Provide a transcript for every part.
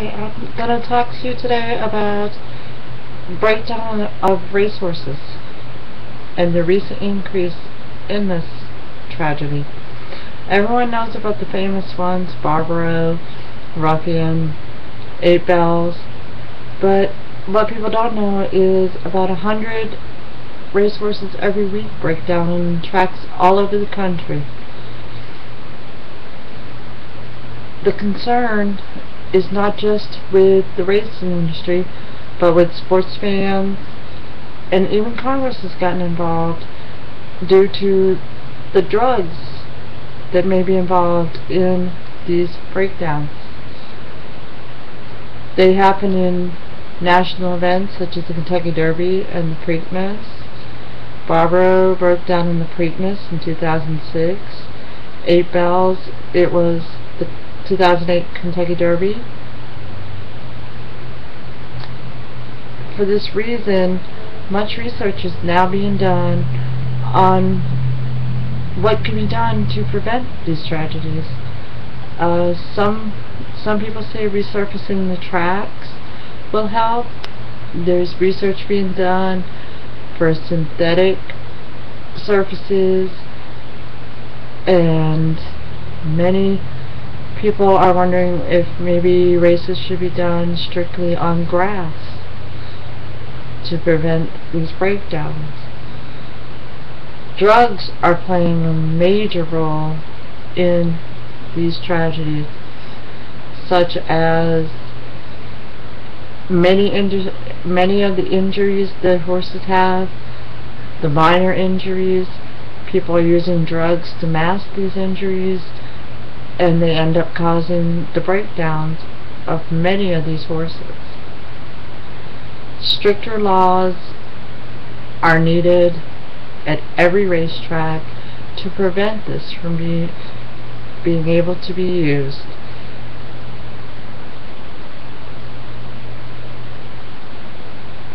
Hi, I'm going to talk to you today about breakdown of racehorses and the recent increase in this tragedy. Everyone knows about the famous ones, Barbaro, Ruffian, Eight Bells, but what people don't know is about 100 racehorses every week break down on tracks all over the country. The concern is not just with the racing industry, but with sports fans, and even Congress has gotten involved due to the drugs that may be involved in these breakdowns. They happen in national events such as the Kentucky Derby and the Preakness. Barbaro broke down in the Preakness in 2006. Eight Bells, it was the 2008 Kentucky Derby. For this reason, much research is now being done on what can be done to prevent these tragedies. Some people say resurfacing the tracks will help. There's research being done for synthetic surfaces, and many people are wondering if maybe races should be done strictly on grass to prevent these breakdowns. Drugs are playing a major role in these tragedies, such as many of the injuries that horses have, the minor injuries. People are using drugs to mask these injuries, and they end up causing the breakdowns of many of these horses. Stricter laws are needed at every racetrack to prevent this from being able to be used.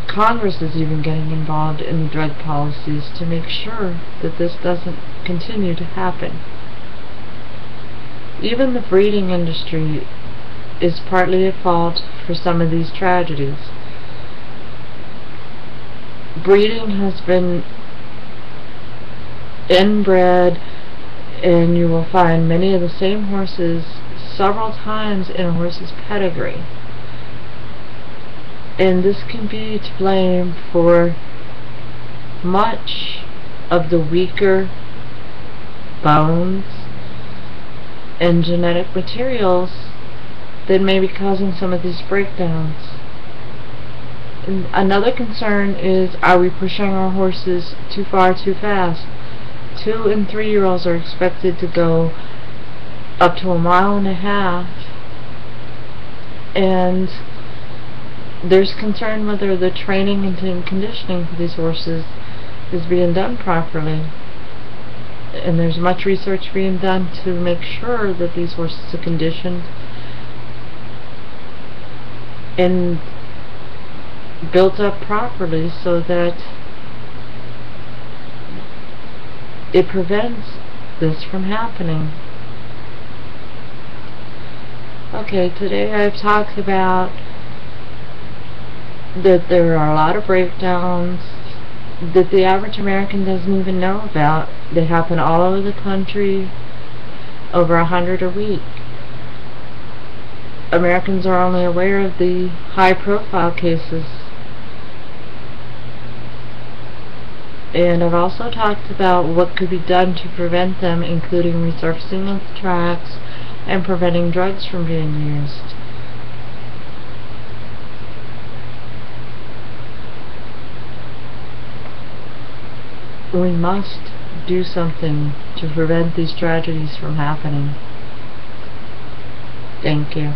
Congress is even getting involved in the drug policies to make sure that this doesn't continue to happen. Even the breeding industry is partly at fault for some of these tragedies. Breeding has been inbred, and you will find many of the same horses several times in a horse's pedigree. And this can be to blame for much of the weaker bones and genetic materials that may be causing some of these breakdowns. And another concern is, are we pushing our horses too far too fast? 2- and 3-year-olds are expected to go up to 1.5 miles, and there's concern whether the training and conditioning for these horses is being done properly. And there's much research being done to make sure that these horses are conditioned and built up properly so that it prevents this from happening. Okay, today I've talked about that there are a lot of breakdowns that the average American doesn't even know about. They happen all over the country, over 100 a week. Americans are only aware of the high-profile cases. And I've also talked about what could be done to prevent them, including resurfacing of the tracks and preventing drugs from being used. We must do something to prevent these tragedies from happening. Thank you.